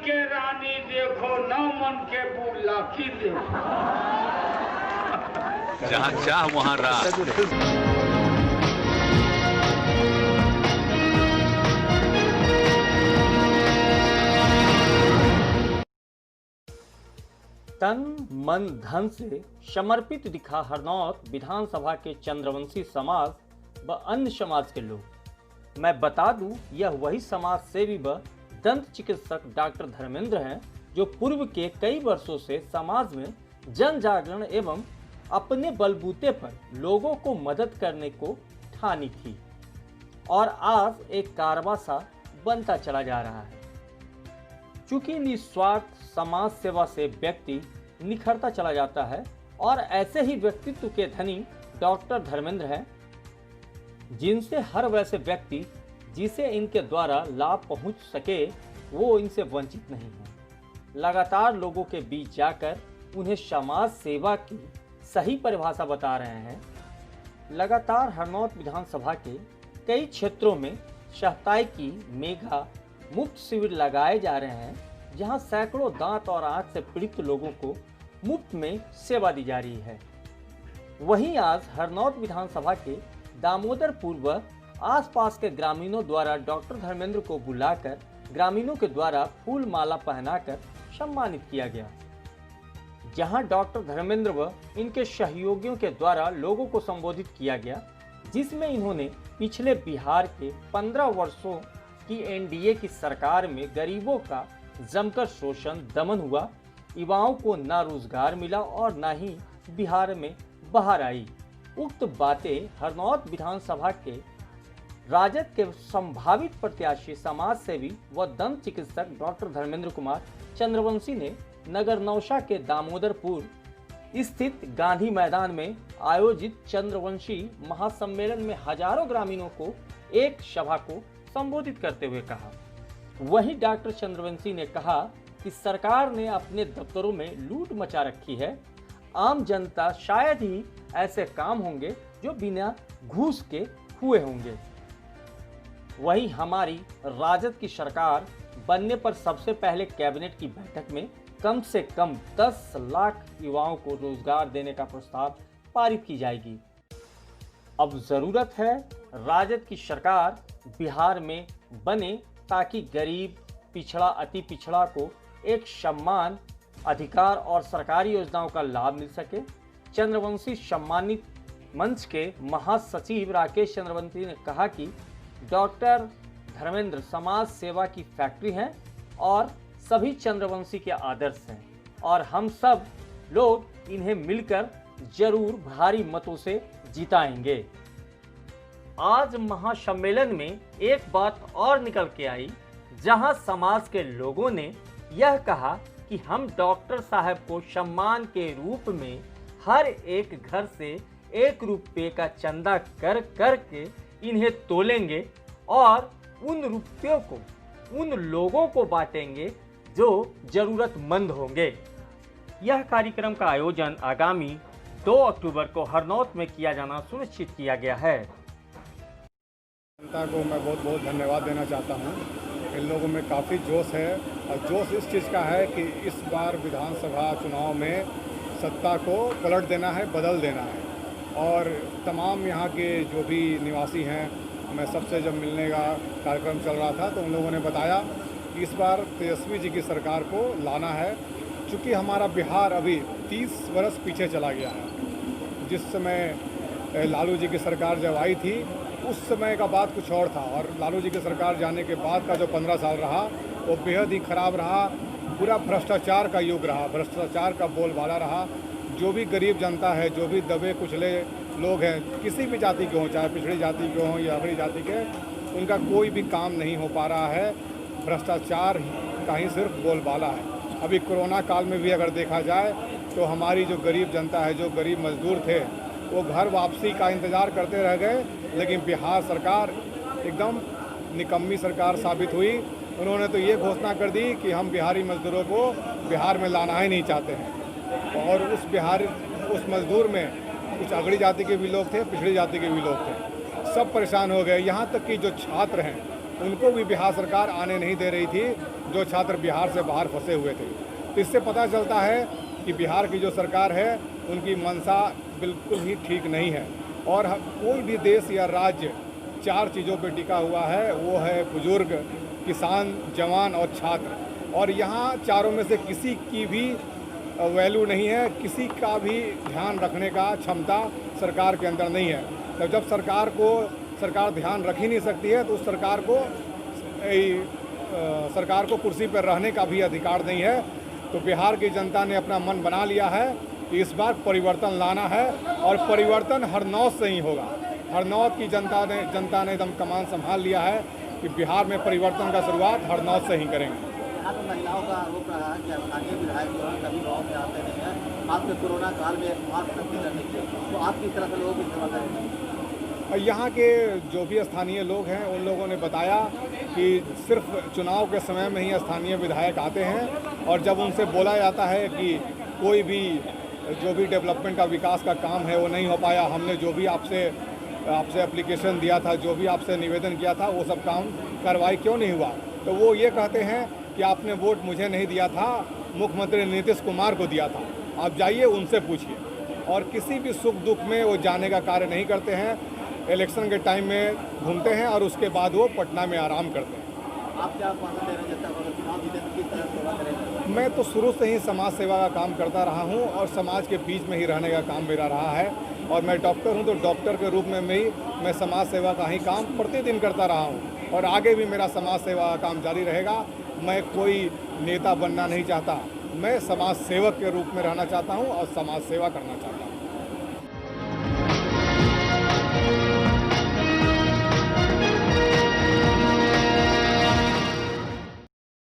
के रानी देखो, न मन के बुलाकी देखो। जहाँ चाह वहाँ राह। तन मन धन से समर्पित दिखा हरनौत विधानसभा के चंद्रवंशी समाज व अन्य समाज के लोग। मैं बता दूं, यह वही समाज सेवी व दंत चिकित्सक डॉक्टर धर्मेंद्र हैं जो पूर्व के कई वर्षों से समाज में जन जागरण एवं अपने बलबूते पर लोगों को मदद करने को ठानी थी और आज एक कारवा सा बनता चला जा रहा है। चूंकि निस्वार्थ समाज सेवा से व्यक्ति निखरता चला जाता है और ऐसे ही व्यक्तित्व के धनी डॉक्टर धर्मेंद्र हैं, जिनसे हर वैसे व्यक्ति जिसे इनके द्वारा लाभ पहुंच सके वो इनसे वंचित नहीं है। लगातार लोगों के बीच जाकर उन्हें समाज सेवा की सही परिभाषा बता रहे हैं। लगातार हरनौत विधानसभा के कई क्षेत्रों में सहताई मेगा मुफ्त शिविर लगाए जा रहे हैं, जहां सैकड़ों दांत और आंख से पीड़ित लोगों को मुफ्त में सेवा दी जा रही है। वहीं आज हरनौत विधानसभा के दामोदरपुर व आसपास के ग्रामीणों द्वारा डॉक्टर धर्मेंद्र को बुलाकर ग्रामीणों के द्वारा फूल माला पहनाकर सम्मानित किया गया, जहां डॉक्टर धर्मेंद्र व इनके सहयोगियों के द्वारा लोगों को संबोधित किया गया, जिसमें इन्होंने पिछले बिहार के 15 वर्षों की एनडीए की सरकार में गरीबों का जमकर शोषण दमन हुआ, युवाओं को न रोजगार मिला और न ही बिहार में बाहर आई। उक्त बातें हरनौत विधानसभा के राजद के संभावित प्रत्याशी समाज सेवी व दंत चिकित्सक डॉक्टर धर्मेंद्र कुमार चंद्रवंशी ने नगर नौशा के दामोदरपुर स्थित गांधी मैदान में आयोजित चंद्रवंशी महासम्मेलन में हजारों ग्रामीणों को एक सभा को संबोधित करते हुए कहा। वहीं डॉक्टर चंद्रवंशी ने कहा कि सरकार ने अपने दफ्तरों में लूट मचा रखी है। आम जनता शायद ही ऐसे काम होंगे जो बिना घूस के हुए होंगे। वहीं हमारी राजद की सरकार बनने पर सबसे पहले कैबिनेट की बैठक में कम से कम 10 लाख युवाओं को रोजगार देने का प्रस्ताव पारित की जाएगी। अब जरूरत है राजद की सरकार बिहार में बने ताकि गरीब, पिछड़ा, अति पिछड़ा को एक सम्मान, अधिकार और सरकारी योजनाओं का लाभ मिल सके। चंद्रवंशी सम्मानित मंच के महासचिव राकेश चंद्रवंशी ने कहा कि डॉक्टर धर्मेंद्र समाज सेवा की फैक्ट्री हैं और सभी चंद्रवंशी के आदर्श हैं और हम सब लोग इन्हें मिलकर जरूर भारी मतों से जिताएंगे। आज महासम्मेलन में एक बात और निकल के आई, जहां समाज के लोगों ने यह कहा कि हम डॉक्टर साहब को सम्मान के रूप में हर एक घर से 1 रुपये का चंदा कर करके इन्हें तोलेंगे और उन रुपयों को उन लोगों को बांटेंगे जो जरूरतमंद होंगे। यह कार्यक्रम का आयोजन आगामी 2 अक्टूबर को हरनौत में किया जाना सुनिश्चित किया गया है। जनता को मैं बहुत बहुत धन्यवाद देना चाहता हूँ। इन लोगों में काफ़ी जोश है और जोश इस चीज़ का है कि इस बार विधानसभा चुनाव में सत्ता को पलट देना है, बदल देना है। और तमाम यहाँ के जो भी निवासी हैं, मैं सबसे जब मिलने का कार्यक्रम चल रहा था तो उन लोगों ने बताया कि इस बार तेजस्वी जी की सरकार को लाना है, चूँकि हमारा बिहार अभी 30 वर्ष पीछे चला गया है। जिस समय लालू जी की सरकार जब आई थी उस समय का बात कुछ और था और लालू जी की सरकार जाने के बाद का जो 15 साल रहा वो बेहद ही ख़राब रहा। पूरा भ्रष्टाचार का युग रहा, भ्रष्टाचार का बोलबाला रहा। जो भी गरीब जनता है, जो भी दबे कुचले लोग हैं, किसी भी जाति के हों, चाहे पिछड़ी जाति के हों या अगड़ी जाति के, उनका कोई भी काम नहीं हो पा रहा है। भ्रष्टाचार का ही सिर्फ बोलबाला है। अभी कोरोना काल में भी अगर देखा जाए तो हमारी जो गरीब जनता है, जो गरीब मजदूर थे, वो घर वापसी का इंतज़ार करते रह गए, लेकिन बिहार सरकार एकदम निकम्मी सरकार साबित हुई। उन्होंने तो ये घोषणा कर दी कि हम बिहारी मजदूरों को बिहार में लाना ही नहीं चाहते हैं। और उस मजदूर में कुछ अगड़ी जाति के भी लोग थे, पिछड़ी जाति के भी लोग थे, सब परेशान हो गए। यहाँ तक कि जो छात्र हैं, उनको भी बिहार सरकार आने नहीं दे रही थी, जो छात्र बिहार से बाहर फंसे हुए थे। तो इससे पता चलता है कि बिहार की जो सरकार है उनकी मंशा बिल्कुल ही ठीक नहीं है। और कोई भी देश या राज्य 4 चीज़ों पर टिका हुआ है, वो है बुजुर्ग, किसान, जवान और छात्र। और यहाँ चारों में से किसी की भी वैल्यू नहीं है, किसी का भी ध्यान रखने का क्षमता सरकार के अंदर नहीं है। तो जब सरकार ध्यान रख ही नहीं सकती है तो उस सरकार को कुर्सी पर रहने का भी अधिकार नहीं है। तो बिहार की जनता ने अपना मन बना लिया है कि इस बार परिवर्तन लाना है और परिवर्तन हरनौत से ही होगा। हरनौत की जनता ने एकदम कमान संभाल लिया है कि बिहार में परिवर्तन का शुरुआत हरनौत से ही करेंगे। यहाँ पर महिलाओं का आरोप रहा है कि स्थानीय विधायक जो है कभी गाँव में आते नहीं हैं, आपके कोरोना काल में मास्क नहीं करने के, तो आपकी तरफ से लोगों की सेवा करेंगे। यहाँ के जो भी स्थानीय लोग हैं उन लोगों ने बताया कि सिर्फ चुनाव के समय में ही स्थानीय विधायक आते हैं और जब उनसे बोला जाता है कि कोई भी जो भी डेवलपमेंट का विकास का काम है वो नहीं हो पाया, हमने जो भी आपसे एप्लीकेशन दिया था, जो भी आपसे निवेदन किया था, वो सब काम कार्रवाई क्यों नहीं हुआ, तो वो ये कहते हैं कि आपने वोट मुझे नहीं दिया था, मुख्यमंत्री नीतीश कुमार को दिया था, आप जाइए उनसे पूछिए। और किसी भी सुख दुख में वो जाने का कार्य नहीं करते हैं, इलेक्शन के टाइम में घूमते हैं और उसके बाद वो पटना में आराम करते हैं। आप क्या मानते हैं जब तक चुनाव जीते तो किस तरह सेवा करेंगे? मैं तो शुरू से ही समाज सेवा का काम करता रहा हूं और समाज के बीच में ही रहने का काम मेरा रहा है। और मैं डॉक्टर हूं तो डॉक्टर के रूप में मैं समाज सेवा का ही काम प्रतिदिन करता रहा हूं और आगे भी मेरा समाज सेवा का काम जारी रहेगा। मैं कोई नेता बनना नहीं चाहता, मैं समाज सेवक के रूप में रहना चाहता हूँ और समाज सेवा करना चाहता हूँ।